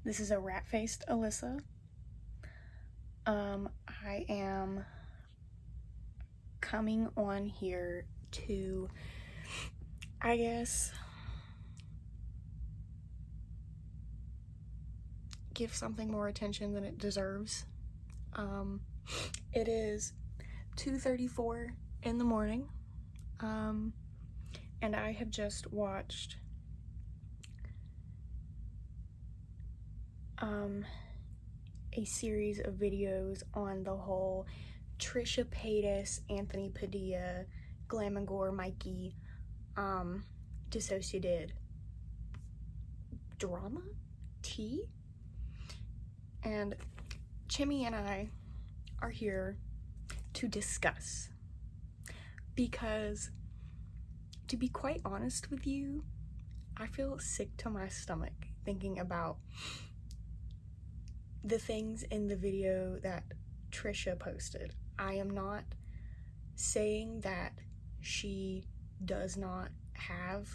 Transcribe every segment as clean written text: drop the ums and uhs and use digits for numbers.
This is a rat-faced Alyssa. I am coming on here to, I guess, give something more attention than it deserves. It is 2:34 in the morning, and I have just watched a series of videos on the whole Trisha, Paytas, Anthony Padilla, Glam and Gore, Mikey, DisociaDID drama tea, and Chimmy and I are here to discuss, because to be quite honest with you, I feel sick to my stomach thinking about the things in the video that Trisha posted. I am not saying that she does not have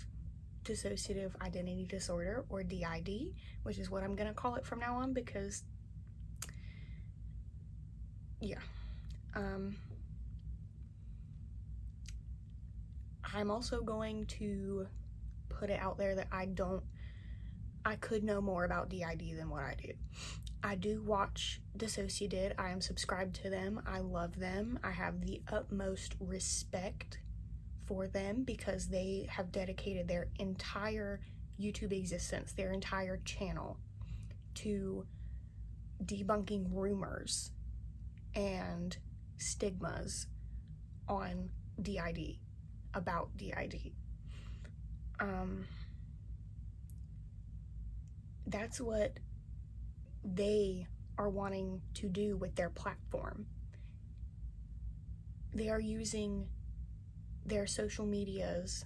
dissociative identity disorder, or DID, which is what I'm gonna call it from now on, because yeah. I'm also going to put it out there that I could know more about DID than what I do. I do watch DisociaDID. I am subscribed to them. I love them. I have the utmost respect for them because they have dedicated their entire YouTube existence, their entire channel, to debunking rumors and stigmas on DID, about DID. That's what they are wanting to do with their platform. They are using their social medias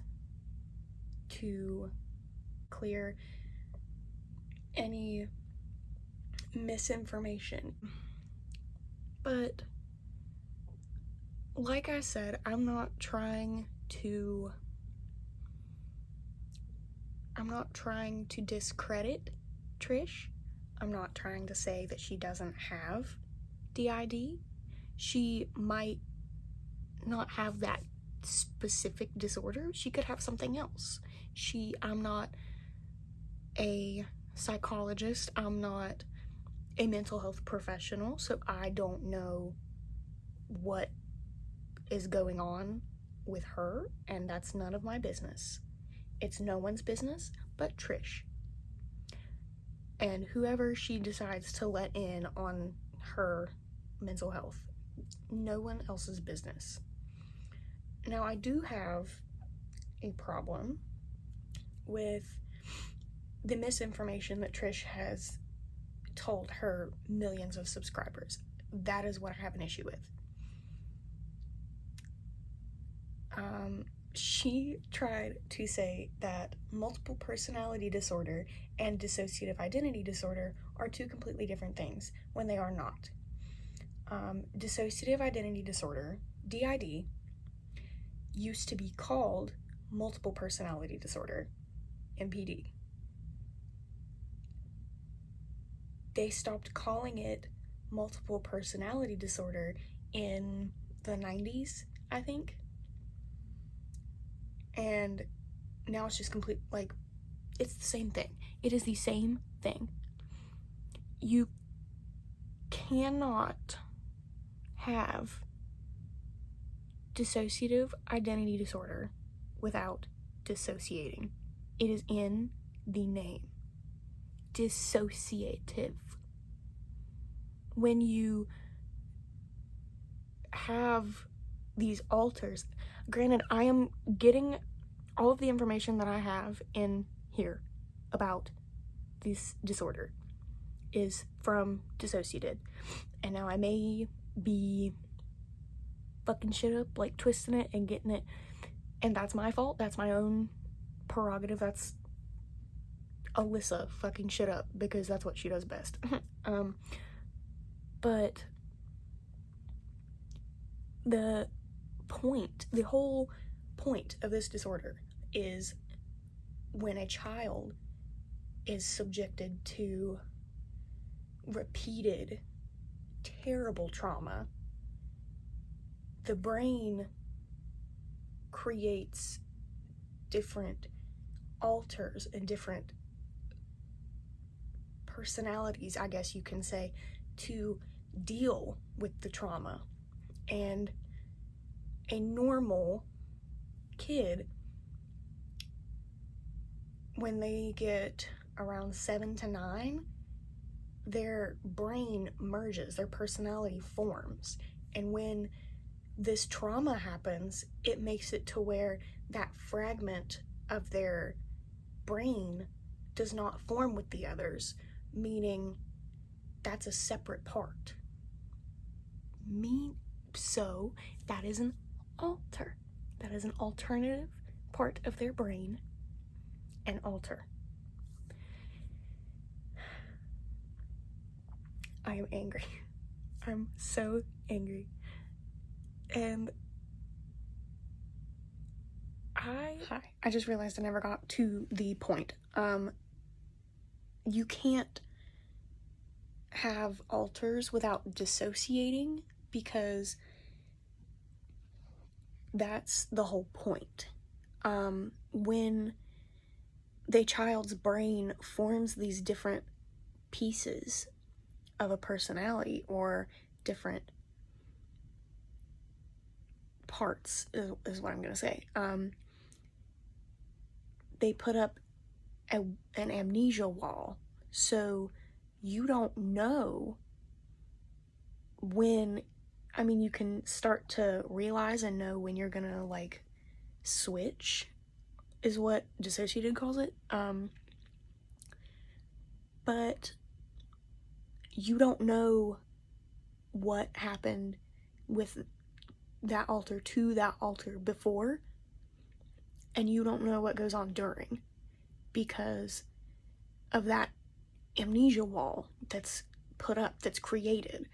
to clear any misinformation. But like I said, I'm not trying to discredit Trish. I'm not trying to say that she doesn't have DID. She might not have that specific disorder. She could have something else. I'm not a psychologist. I'm not a mental health professional, so I don't know what is going on with her, and that's none of my business. It's no one's business but Trish and whoever she decides to let in on her mental health. No one else's business. Now, I do have a problem with the misinformation that Trish has told her millions of subscribers. That is what I have an issue with. She tried to say that multiple personality disorder and dissociative identity disorder are two completely different things, when they are not. Dissociative identity disorder, DID, used to be called multiple personality disorder, MPD. They stopped calling it multiple personality disorder in the 90s, I think. And now it's just complete, like, it's the same thing. It is the same thing. You cannot have dissociative identity disorder without dissociating. It is in the name. Dissociative. When you have these alters, granted, I am getting all of the information that I have in here about this disorder is from DisociaDID, and now I may be fucking shit up, like twisting it and getting it, and that's my fault. That's my own prerogative. That's Alyssa fucking shit up, because that's what she does best. But the whole point of this disorder is when a child is subjected to repeated terrible trauma, the brain creates different alters and different personalities, I guess you can say, to deal with the trauma. And a normal kid, when they get around 7 to 9, their brain merges, their personality forms. And when this trauma happens, it makes it to where that fragment of their brain does not form with the others, meaning that's a separate part. So that is an alter. That is an alternative part of their brain, an alter. I am angry. I'm so angry. And I just realized I never got to the point. You can't have alters without dissociating, because that's the whole point. When the child's brain forms these different pieces of a personality, or different parts is what I'm gonna say, they put up an amnesia wall, so you don't know when, I mean, you can start to realize and know when you're gonna like switch, is what DisociaDID calls it, but you don't know what happened with that alter to that alter before, and you don't know what goes on during, because of that amnesia wall that's put up, that's created,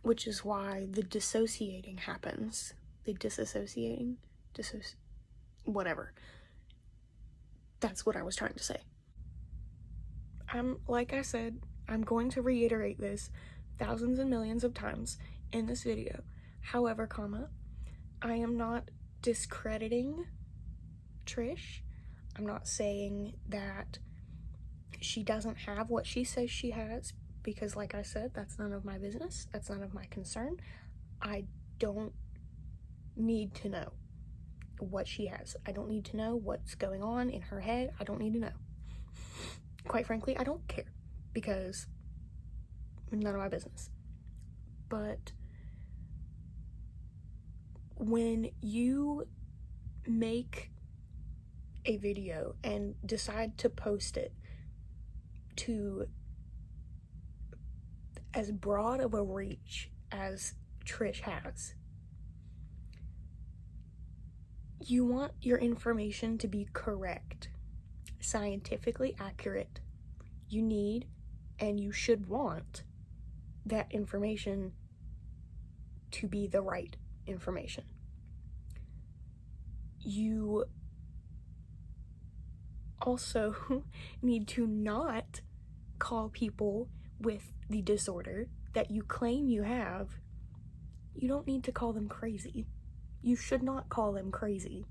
which is why the dissociating happens. The disassociating, whatever. That's what I was trying to say. Like I said, I'm going to reiterate this thousands and millions of times in this video. However, I am not discrediting Trish. I'm not saying that she doesn't have what she says she has, because like I said, that's none of my business. That's none of my concern. I don't need to know what she has. I don't need to know what's going on in her head. I don't need to know. Quite frankly, I don't care, because none of my business. But when you make a video and decide to post it to as broad of a reach as Trish has, you want your information to be correct, scientifically accurate. You need, and you should want, that information to be the right information. You also need to not call people with the disorder that you claim you have. You don't need to call them crazy. You should not call them crazy.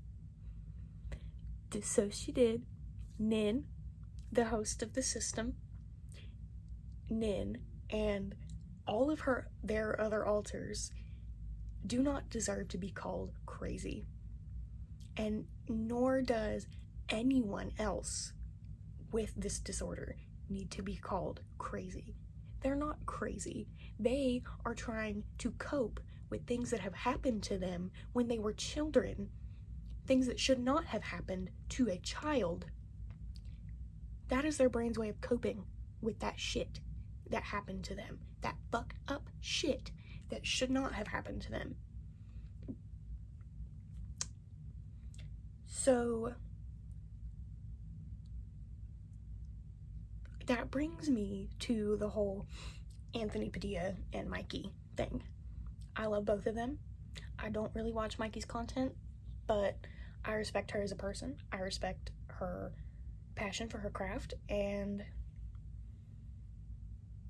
DisociaDID, Nin, the host of the system, Nin, and all of their other alters do not deserve to be called crazy. And nor does anyone else with this disorder need to be called crazy. They're not crazy. They are trying to cope with things that have happened to them when they were children, things that should not have happened to a child. That is their brain's way of coping with that shit that happened to them, that fucked up shit that should not have happened to them. So that brings me to the whole Anthony Padilla and Mikey thing. I love both of them. I don't really watch Mikey's content, but I respect her as a person. I respect her passion for her craft, and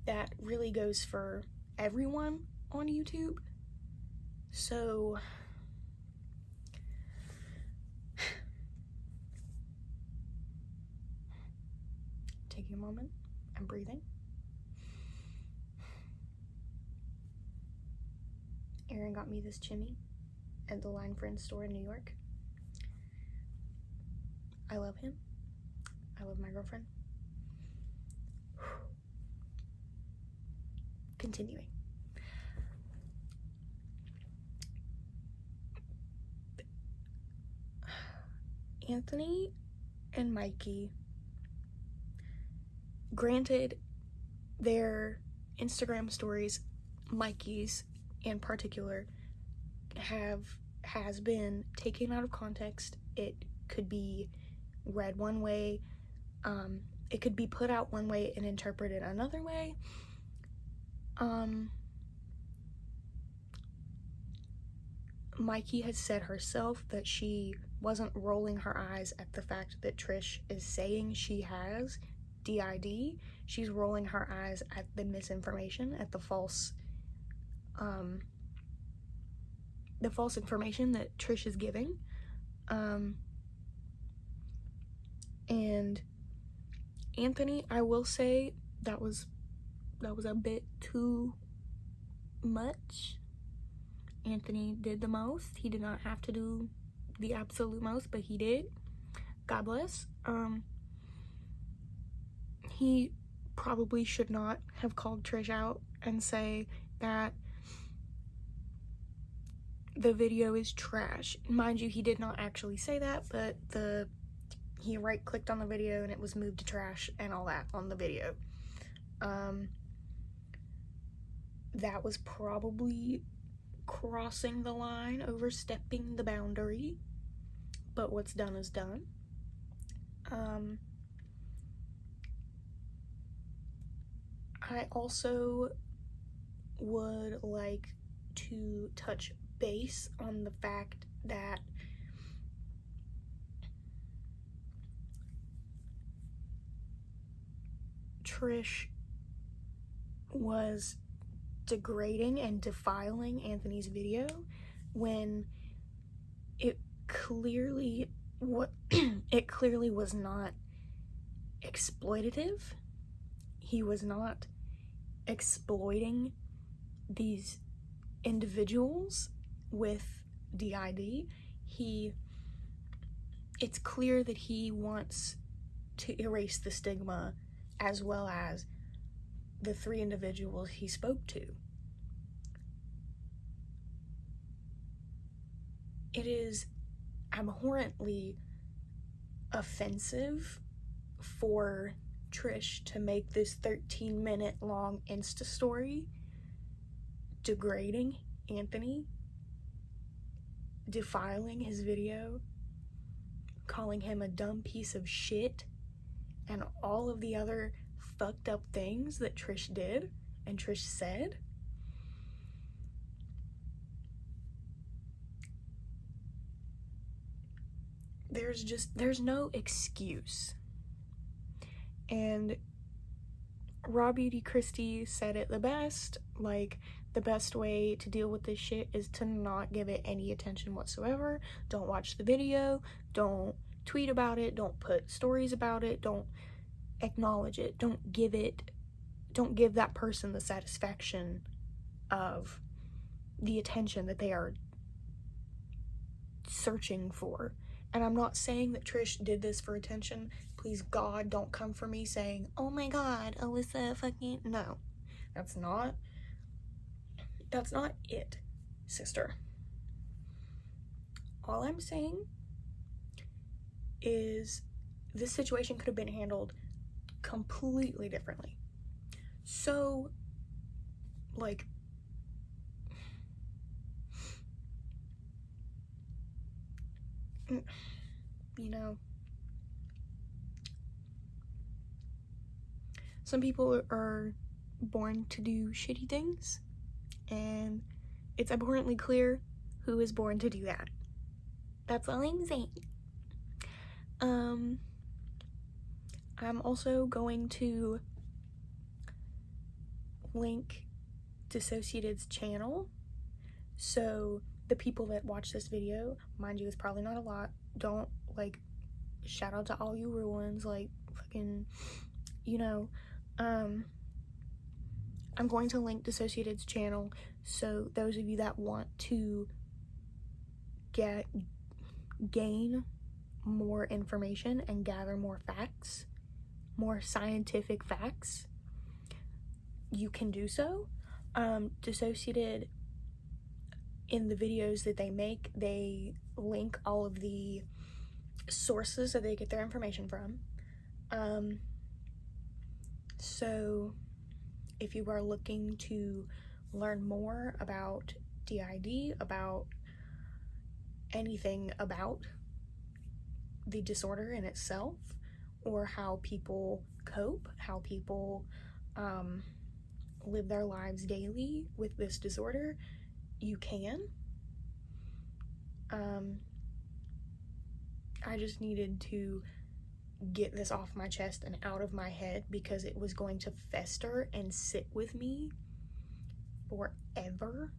that really goes for everyone on YouTube. So taking a moment, I'm breathing. Aaron got me this chimney at the Line Friends store in New York. I love him. I love my girlfriend. Continuing. Anthony and Mikey, granted, their Instagram stories, Mikey's in particular, has been taken out of context. It could be read one way, it could be put out one way and interpreted another way. Mikey has said herself that she wasn't rolling her eyes at the fact that Trish is saying she has DID. She's rolling her eyes at the misinformation, at the false information that Trish is giving. And Anthony, I will say that was a bit too much. Anthony did the most. He did not have to do the absolute most, but he did. God bless. He probably should not have called Trish out and say that the video is trash. Mind you, he did not actually say that, but he right-clicked on the video and it was moved to trash and all that on the video. That was probably crossing the line, overstepping the boundary, but what's done is done. I also would like to touch base on the fact that Trish was degrading and defiling Anthony's video when it clearly was not exploitative. He was not exploiting these individuals with DID. It's clear that he wants to erase the stigma as well as the 3 individuals he spoke to. It is abhorrently offensive for Trish to make this 13-minute long Insta story degrading Anthony, defiling his video, calling him a dumb piece of shit, and all of the other fucked up things that Trish did and Trish said. There's no excuse. And Raw Beauty Christie said it the best, like, the best way to deal with this shit is to not give it any attention whatsoever. Don't watch the video, don't tweet about it, don't put stories about it, don't acknowledge it, don't give that person the satisfaction of the attention that they are searching for. And I'm not saying that Trish did this for attention. Please, God, don't come for me saying, oh my God, Alyssa fucking... No, that's not it, sister. All I'm saying is this situation could have been handled completely differently. So, like, you know, some people are born to do shitty things, and it's abhorrently clear who is born to do that. That's all I'm saying. I'm also going to link DisociaDID's channel. So the people that watch this video, mind you, it's probably not a lot. Don't, like, shout out to all you real ones, like, fucking, you know. I'm going to link DisociaDID's channel, so those of you that want to gain more information and gather more facts, more scientific facts, you can do so. DisociaDID, in the videos that they make, they link all of the sources that they get their information from. So if you are looking to learn more about DID, about anything about the disorder in itself, or how people cope, how people live their lives daily with this disorder, you can. I just needed to get this off my chest and out of my head because it was going to fester and sit with me forever.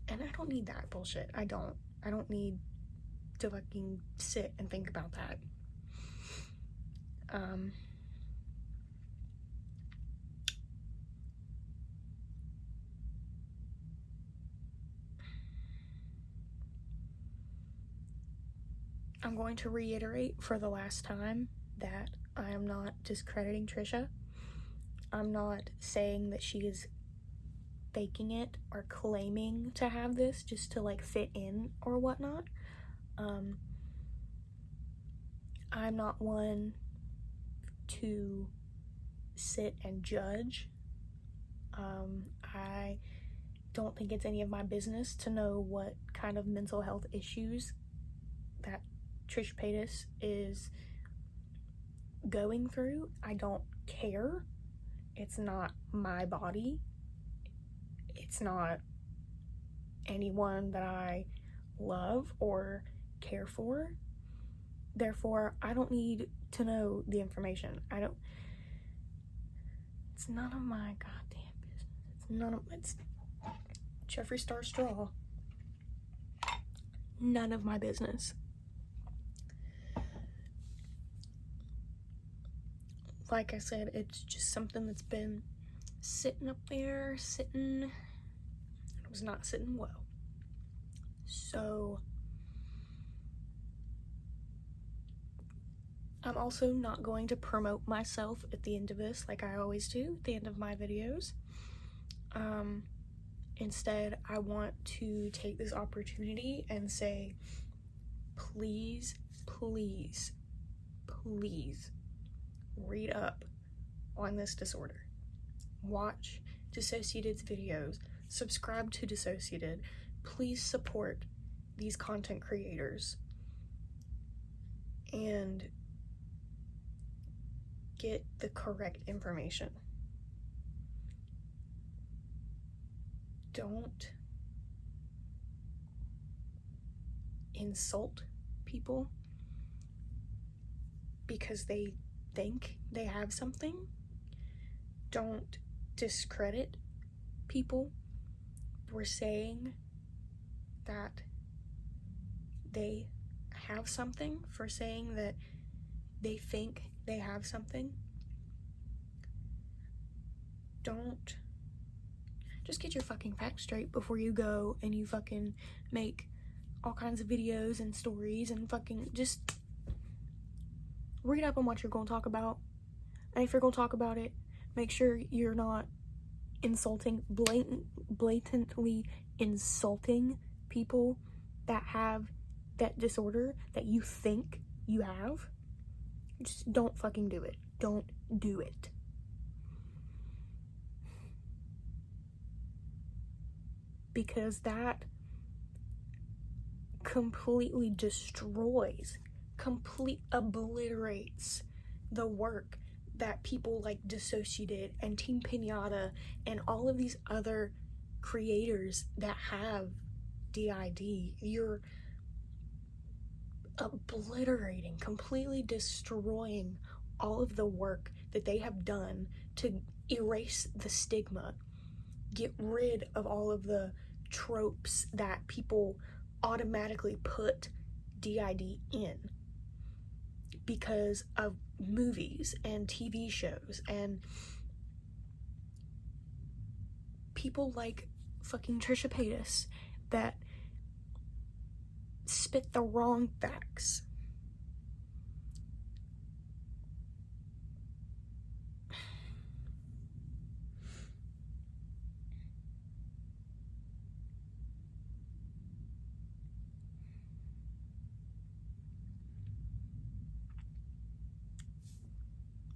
And I don't need that bullshit. I don't need to fucking sit and think about that. I'm going to reiterate for the last time that I am not discrediting Trisha. I'm not saying that she is faking it or claiming to have this just to, like, fit in or whatnot. I'm not one to sit and judge. I don't think it's any of my business to know what kind of mental health issues that Trish Paytas is going through. I don't care. It's not my body. It's not anyone that I love or care for. Therefore, I don't need to know the information. It's none of my goddamn business. It's Jeffree Star Straw. None of my business. Like I said, it's just something that's been sitting up there, it was not sitting well. So I'm also not going to promote myself at the end of this like I always do at the end of my videos. Instead, I want to take this opportunity and say, please, please, please read up on this disorder. Watch DisociaDID's videos. Subscribe to DisociaDID. Please support these content creators and get the correct information. Don't insult people because they think they have something. Don't discredit people for saying that they have something, for saying that they think they have something. Don't. Just get your fucking facts straight before you go and you fucking make all kinds of videos and stories and fucking just read up on what you're going to talk about. And if you're going to talk about it, make sure you're not insulting, blatantly insulting people that have that disorder that you think you have. Just don't fucking do it. Don't do it. Because that completely destroys, obliterates the work that people like DisociaDID and Team Pinata and all of these other creators that have DID. You're obliterating, completely destroying all of the work that they have done to erase the stigma, get rid of all of the tropes that people automatically put DID in because of movies and TV shows and people like fucking Trisha Paytas that spit the wrong facts.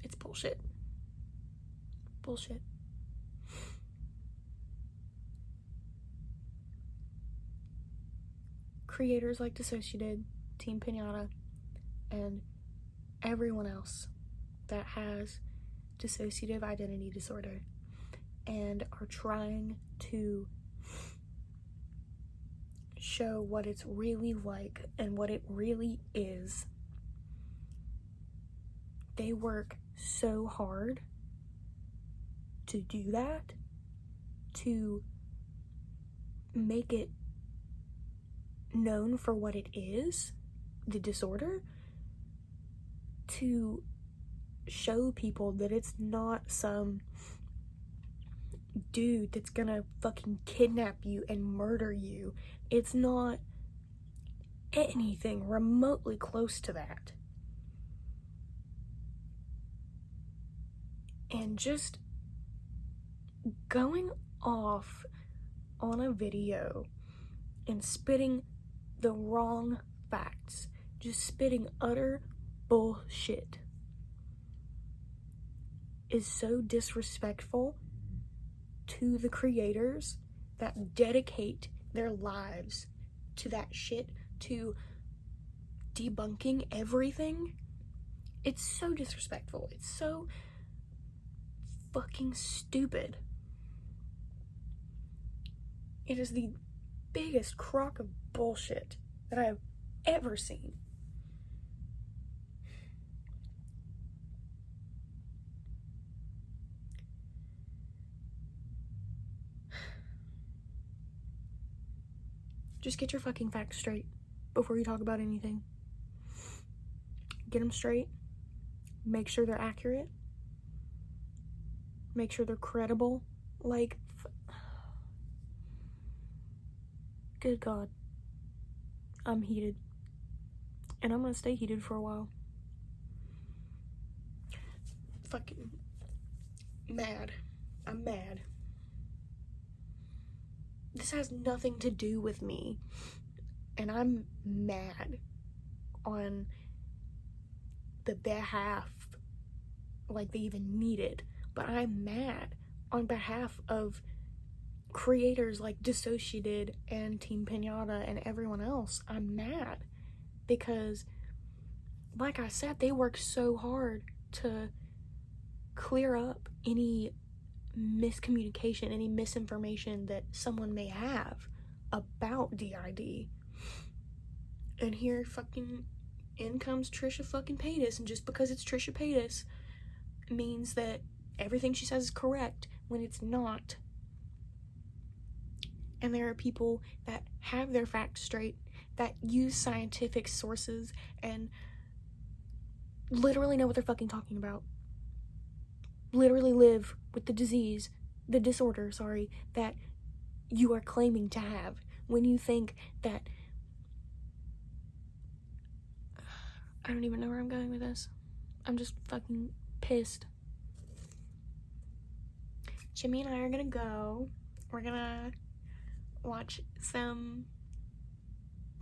It's bullshit. Bullshit. Creators like DisociaDID, Team Pinata, and everyone else that has dissociative identity disorder and are trying to show what it's really like and what it really is. They work so hard to do that, to make it known for what it is, the disorder, to show people that it's not some dude that's gonna fucking kidnap you and murder you. It's not anything remotely close to that. And just going off on a video and spitting the wrong facts, just spitting utter bullshit, is so disrespectful to the creators that dedicate their lives to that shit, to debunking everything. It's so disrespectful. It's so fucking stupid. It is the biggest crock of bullshit that I have ever seen. Just get your fucking facts straight before you talk about anything. Get them straight. Make sure they're accurate. Make sure they're credible. Like, good God. I'm heated. And I'm gonna stay heated for a while. Fucking mad. I'm mad. This has nothing to do with me. And I'm mad on the behalf, like they even need it. But I'm mad on behalf of creators like DisociaDID and Team Pinata and everyone else. I'm mad because, like I said, they work so hard to clear up any miscommunication, any misinformation that someone may have about DID. And here fucking in comes Trisha fucking Paytas, and just because it's Trisha Paytas means that everything she says is correct when it's not. And there are people that have their facts straight, that use scientific sources and literally know what they're fucking talking about. Literally live with the disease, the disorder, that you are claiming to have. When you think that, I don't even know where I'm going with this. I'm just fucking pissed. Jimmy and I are gonna go. We're gonna watch some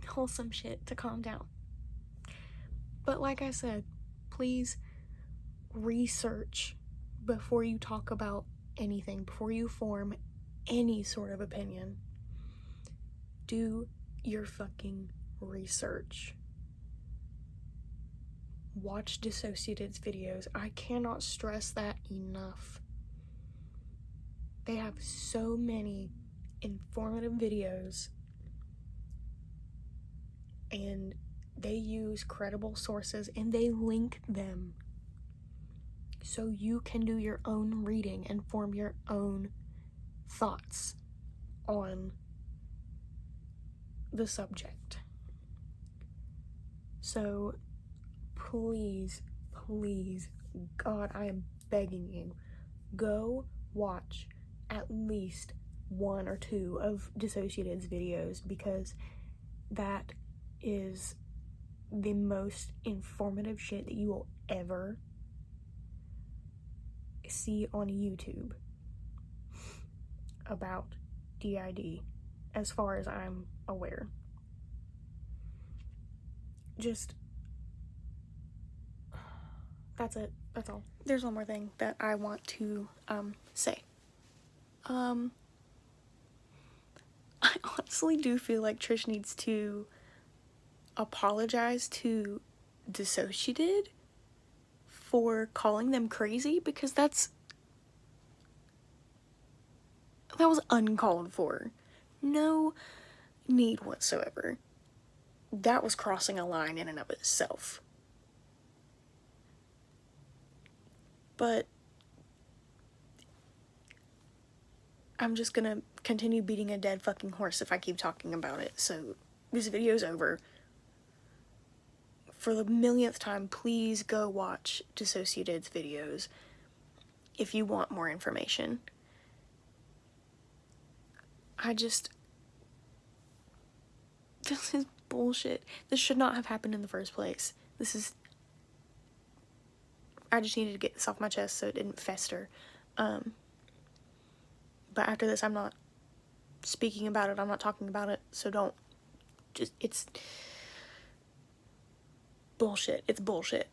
wholesome shit to calm down. But like I said, please research before you talk about anything, before you form any sort of opinion. Do your fucking research. Watch DisociaDID's videos. I cannot stress that enough. They have so many informative videos, and they use credible sources and they link them. so you can do your own reading and form your own thoughts on the subject. So please, please, God, I am begging you, go watch at least 1 or 2 of DisociaDID's videos, because that is the most informative shit that you will ever see on YouTube about DID, as far as I'm aware. Just, that's it. That's all. There's one more thing that I want to say. I honestly do feel like Trish needs to apologize to DisociaDID for calling them crazy, because that was uncalled for. No need whatsoever. That was crossing a line in and of itself. But I'm just gonna continue beating a dead fucking horse if I keep talking about it. So this video's over. For the millionth time, please go watch DisociaDID's videos if you want more information. This is bullshit. This should not have happened in the first place. I just needed to get this off my chest so it didn't fester. But after this, I'm not speaking about it. I'm not talking about it. So it's bullshit. It's bullshit.